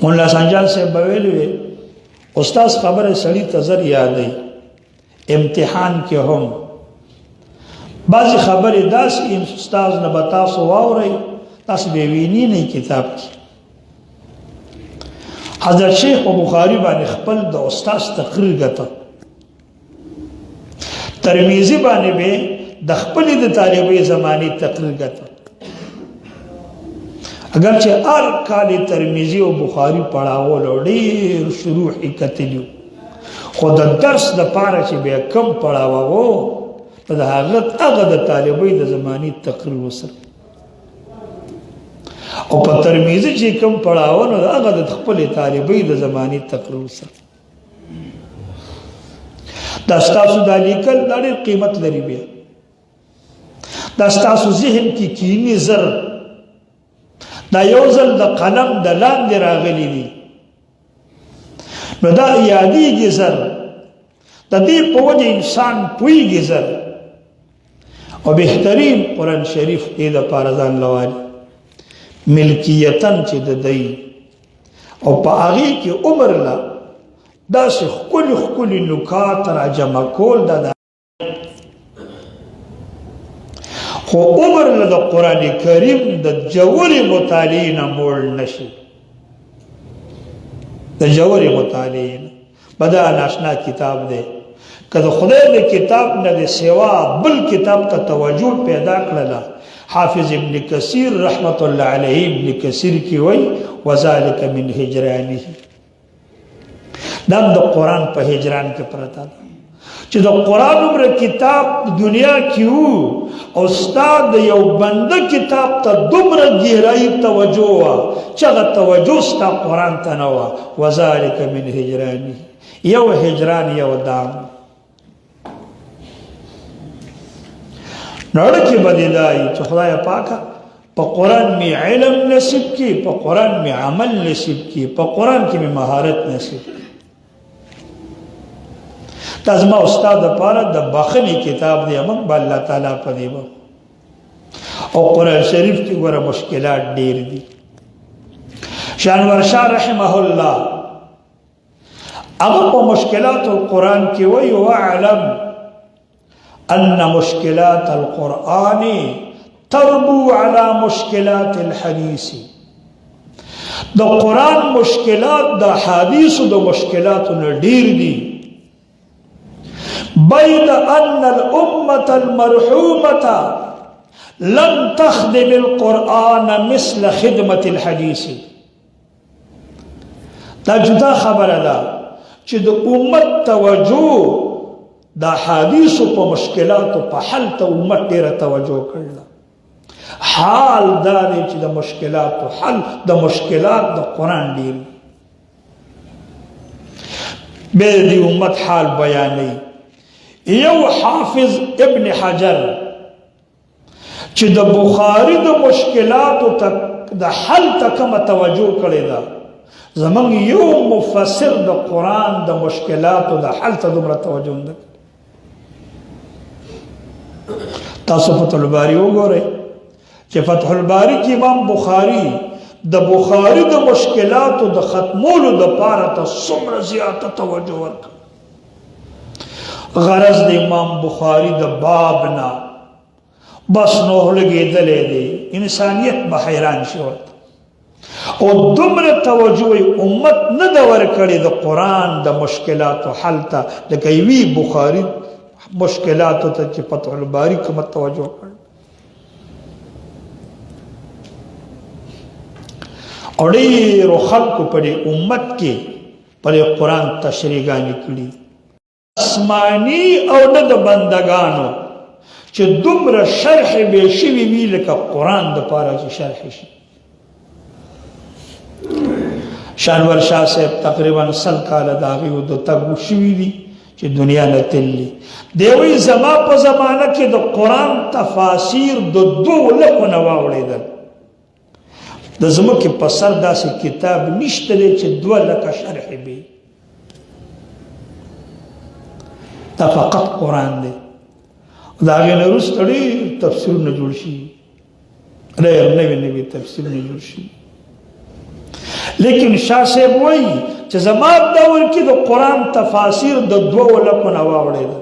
مولا سنجان سے بویلوے استاذ خبر سڑی تزر یادی امتحان کے ہم بعضی خبر داس استاذ نے بتا سو واو رہی تاس بیوینی نہیں کتاب کی حضرت شیخ و بخاری بانی خپل دا استاذ تقریر گتا ترمیزی بانی بے دا خپلی دا طالبی زمانی تقریر گتا اگرچہ ار کالی ترمیزی و بخاری پڑھاو لوڑیر شروحی کتلیو خود درس دا پارا چی بے کم پڑھاو دا حاغت اگا دا طالبی دا زمانی تقریر وصر او پا ترمیزی چی کم پڑھاو دا اگا دا خپل طالبی دا زمانی تقریر وصر دا استاسو دا لیکل دا دیر قیمت لری بیا دا استاسو ذہن کی کینی زر دا یوزل دا قلم دا لان دی راغلی دی نو دا یادی گی زر دا دی پوجہ انسان پوئی گی زر و بہترین قرآن شریف ایدہ پارزان لوالی ملکیتن چی دا دی او پا آغی کی عمر لا دا سی خکلی نکات را جمع کول دا خو عمر لدى قرآن کریم دا جوری مطالعین موڑ نشی دا جوری مطالعین بدا ناشنا کتاب دے کہ دا خدای دا کتاب نا دے سوا بل کتاب تا توجہ پیدا کرلا حافظ ابن کثیر رحمت اللہ علیہ ابن کثیر کی وی وذالک من ہجرانی دام دا قرآن پا ہجران کے پرتا دا چی دا قرآن عمر کتاب دنیا کیو استاد یو بند کتاب تا دمر گہرائی توجہ چگہ توجہ ستا قرآن تا نوا وذالک من ہجرانی یو ہجران یو دام نڑکی بدلائی چو خدای پاکا پا قرآن میں علم نصیب کی پا قرآن میں عمل نصیب کی پا قرآن کی میں مہارت نصیب کی تازما استاد پارا دا بخنی کتاب دے امن با اللہ تعالیٰ پا دے با اور قرآن شریف کی گورا مشکلات دیر دی شانور شاہ رحمہ اللہ اگر پا مشکلات القرآن کی وی وعلم ان مشکلات القرآن تربو على مشکلات الحدیث دا قرآن مشکلات دا حدیث دا مشکلات دیر دی بيد أن الأمة المرحومة لم تخدم القرآن مثل خدمة الحديث دا جدا خبر دا چه دا امت توجہ دا حدیث پا مشکلات پا حل تا امت دیر توجہ کرلا حال دا دے چه دا مشکلات حل دا مشکلات دا قرآن دیر بے دی امت حال بیانی یو حافظ ابن حجر چی دا بخاری دا مشکلات دا حل تا کم توجہ کرے دا زمان یو مفسر دا قرآن دا مشکلات دا حل تا دمرا توجہ دا تاسو فتح الباری ہو گو رہے چی فتح الباری کی امام بخاری دا بخاری دا مشکلات دا ختمول دا پارا تا سمر زیادہ توجہ ورکا غرض دے امام بخاری دا بابنا بس نوح لگے دلے دے انسانیت بحیران شوت او دمر توجہ امت ندور کردے دا قرآن دا مشکلات و حل تا لکیوی بخاری مشکلات تا چی فتح الباری کمت توجہ کرد اور ایرو خلق پڑے امت کے پڑے قرآن تشریگانی کلی اسمانی او ند بندگانو چه دمر شرح بیشوی وی لکا قرآن دا پارا چه شرح شی شانور شاہ صاحب تقریباً سل کالا داغی و دو تگو شوی دی چه دنیا نتلی دیوی زمان پا زمانہ که دا قرآن تفاسیر دو لکو نواوڑی دل دا زمان که پسر دا سی کتاب نشتره چه دو لکا شرح بی تا فقط قرآن دے دا آگے نروس تڑی تفسیر نجوڑ شی ریر نوی تفسیر نجوڑ شی لیکن شاه صاحب وایي چې زما دور کې د قرآن تفاسیر د 2 لکو نه واوړېده.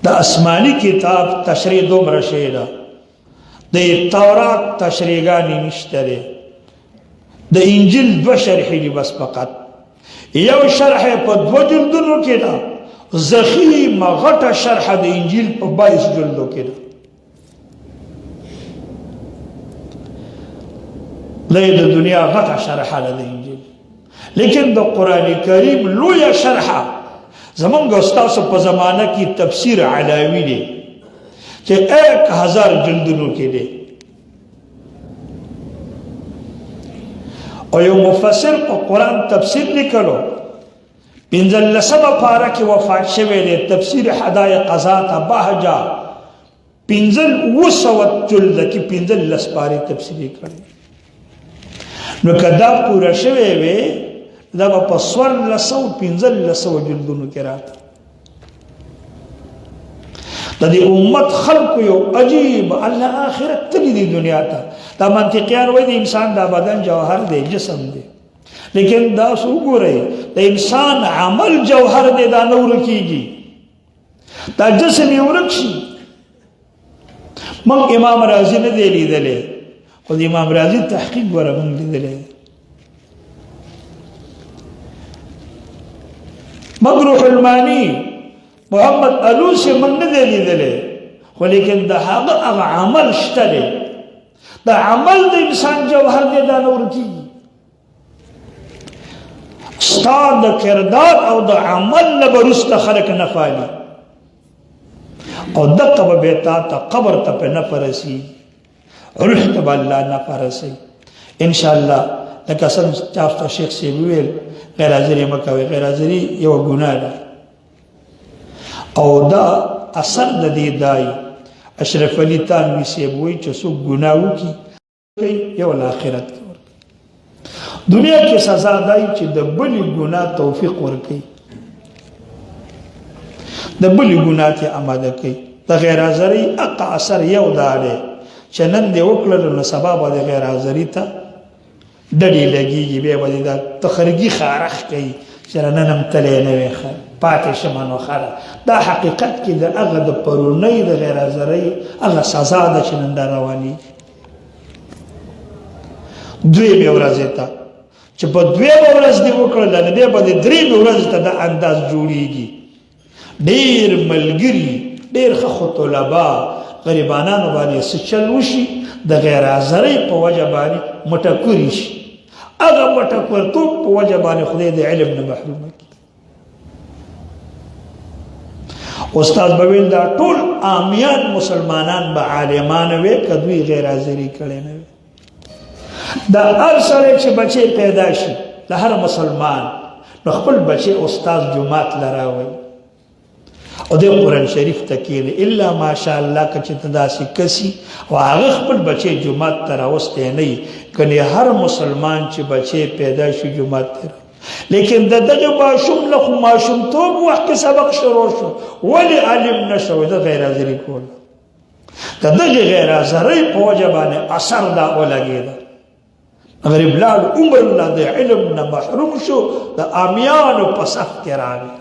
د آسماني کتاب تشریح دومره شی ده، د تورات تشریحګانې نشته دی، د انجیل 2 شرحې دي بس فقط. یو شرح په 2 جلدونو کې ده، ضخیمه غټه شرح د انجیل په 22 جلدو کې ده. لای د دنیا غټه شرحه ده د انجیل، لیکن د قرآن کریم لویه شرحه زمونږ استاسو په زمانه کې تفسیر علاوی دی چې 1000 جلدونو کې دی، او یو مفسر په قرآن تفسیر لیکلو 15مه پاره کې وفات شوی دی، تفسیر حدائق ذات بهجه 1500 جلد کې 15 پاره تفسیر کړی. نو کدا پورا شوی وي دا په 1500 جلدونو کې راته. د دې امت خلق یو عجیب الله آخرت تلی دی دنیا ته. دا منطقيان وایي د انسان دا بدن جوهر دی، جسم دی، لیکن دا وګورئ د انسان عمل جوهر دی، دا نور کیږي، دا جسم یې ورک شي. موږ امام رازي نه دی لیدلی، خو د امام رازي تحقیق ګوره موږ لیدلی. مغروح المانی محمد علوسی موږ نه دی لیدلی، خو لیکن د هغه عمل شته دی، د عمل د انسان جوهر دی، دا نه ورکېږي. ستا د کردار او د عمل نه به وروسته خلک نه پالي، او دقه به بیا تا ته قبر ته په نفع رسېږي، روح ته به الله نفع رسوي انشاءالله. لکه څنګه تاسو ته شیخ صاحب ویل غیر حاضري مه کوئ، غیر حاضري یوه ګناه ده، او دا اثر د دې دای اشرف علي تانوي صاحب وایي چې څوک ګناه وکړي یو له آخرت کې ورکوي. دنیا کې سزا دای چې د بلې ګناه توفیق ورکوي، د بلې ګناه ته آماده کوي. د غیر حاضري اقا اثر یو دا دی چې نن دې وکړل نو سبا به د غیر حاضري ته ډډې لګېږي، بیا به دې دا تخرګي خارخ کوي چې نن هم تلی نه وی پاتې شمه نو ښه ده. دا حقیقت کې د هغه د پرونۍ د غیر حاضرۍ هغه سزا ده چې نن دا روانېږي. دویمې ورځې ته چې په 2مه ورځ دې وکړل نو بیا به د 3مې ورځې ته دا انداز جوړېږي. ډېر ملګري، ډېر ښه طلبا غریبانانو باندې څه چل وشي د غیر حاضرۍ په وجه باندې مټکوري شي، هغه مټکورتوب په وجه باندې خدای د علم نه محرومه کړي. استاد به ویل دا ټول عامیان مسلمانان به عالمان وي که دوی غیر حاضري کړی نه وي. دا هر سړی چې بچی پیدا شي د هر مسلمان نو خپل بچی استاد جومات له راوړي او د قرآن شریف ته کښېني، الا ماشاء الله که چې ته داسې کسي او هغه خپل بچی جومات ته راوستی نه وي. کنې هر مسلمان چې بچی پیدا شي جومات ته لیکن د دغه ماشوم له خو ماشومتوب وخت کې سبق شروع شو، ولې عالم نه شوی؟ د غیر حاضري کوله، د دغې غیر حاضرۍ په وجه باندې اثر دا ولګېده. غریب لاړ عمر الله د علم نه محروم شو، د عامیانو په صف کې راغی.